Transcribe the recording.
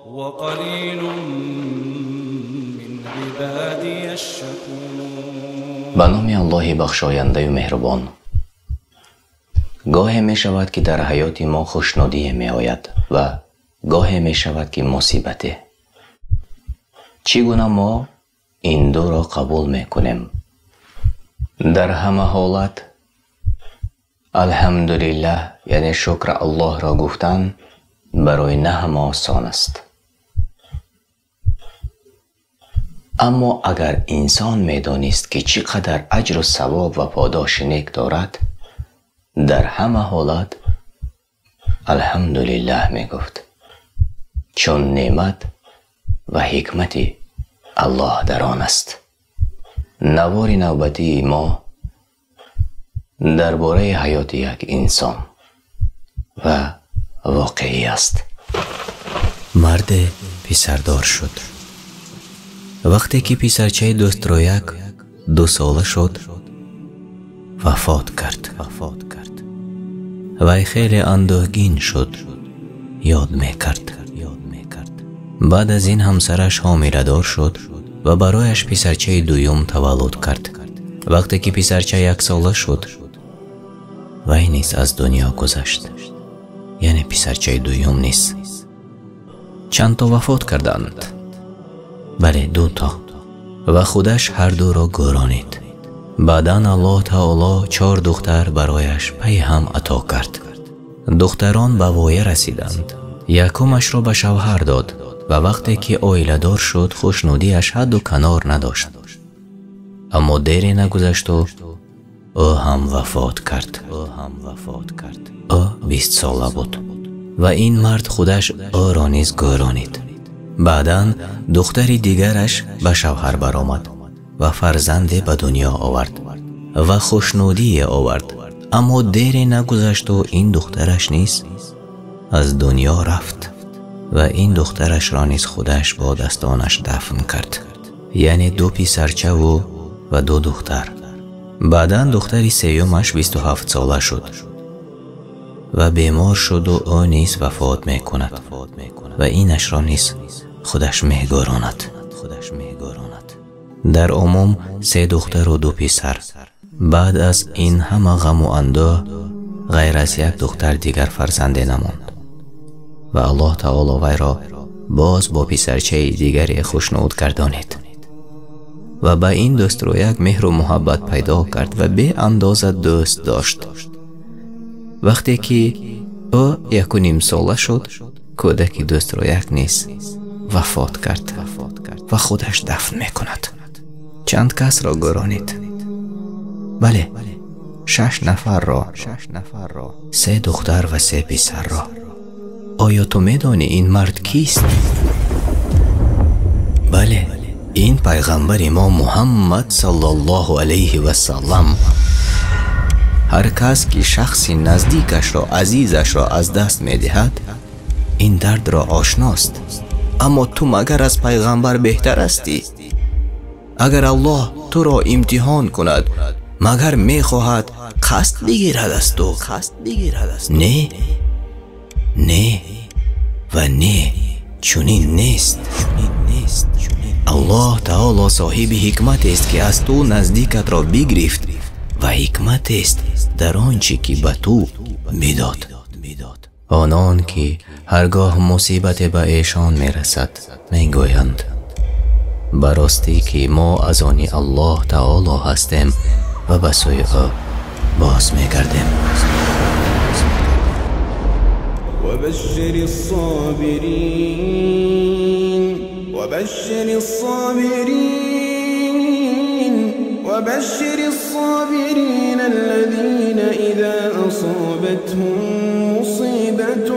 وقلیل من عبادی الشکور. به نام الله بخشاینده و مهربان. گاهی می شود که در حیات ما خوشنودی می آید و گاهی می شود که مصیبتی. چگونه ما این دو را قبول می کنیم؟ در همه حالت الحمدلله یعنی شکر الله را گفتن برای نه همه آسان است. اما اگر انسان می دانست که چقدر اجر و ثواب و پاداش نیک دارد، در همه حالت الحمدلله می گفت، چون نعمت و حکمت الله در آن است. نوار نوبتی ما درباره حیات یک انسان و واقعی است. مرد پسردار شد. وقتی که پسرچه دوسترویک 2 ساله شد وفات کرد. وی خیلی اندوهگین شد. یاد میکرد. بعد از این همسرش حامله دار شد و برایش پسرچه دوم تولد کرد. وقتی که پسرچه 1 ساله شد وی نیز از دنیا گذشت. یعنی پسرچه دوم نیز. چند تا وفات کردند؟ بله 2 تا. و خودش هر 2 را گرانید. بعداً الله تعالی 4 دختر برایش پی هم عطا کرد. دختران به وایه رسیدند. یکمش را به شوهر داد و وقتی که عائله دار شد خوشنودیش حد و کنار نداشت. اما دیری نگذشت و او هم وفات کرد. او 20 ساله بود و این مرد خودش او را نیز گرانید. بعداً دختر دیگرش به شوهر برآمد و فرزندی به دنیا آورد و خوشنودی آورد. اما دیری نگذشت و این دخترش نیز از دنیا رفت و این دخترش را نیز خودش با دستانش دفن کرد. یعنی 2 پسرچه و 2 دختر. بعداً دختری سیومش 27 ساله شد و بیمار شد و او نیز وفات می کند و اینش را نیز خودش می گراند. در عموم 3 دختر و 2 پسر. بعد از این همه غم و اندوه غیر از 1 دختر دیگر فرزندی نماند و الله تعالی وی را باز با پسرچه دیگری خوشنود گردانید و به این دوسترویک مهر و محبت پیدا کرد و به اندازه دوست داشت. وقتی که او 1.5 ساله شد کودک دوسترویک نیز وفات کرد و خودش دفن می کند. چند کس را گرانید؟ بله 6 نفر را. 3 دختر و 3 پسر را. آیا تو می دانی این مرد کیست؟ بله این پیغمبر ما محمد صلی الله علیه و سلم. هر کس که شخصی نزدیکش را عزیزش را از دست می دهد این درد را آشناست. اما تو مگر از پیغمبر بهتر هستی؟ اگر الله تو را امتحان کند مگر می خواهد قصد بگیرد از تو؟ نه و نه، چنین نیست. الله تعالی صاحب حکمت است که از تو نزدیکت را بگرفت و حکمت است در آنچه که به تو میداد. آنان که هرگاه مصیبت به ایشان میرسد میگویند براستی که ما از آن الله تعالی هستیم و به سوی او باز میگردیم. وبشر الصابرین الذين إذا أصابتهم مصيبة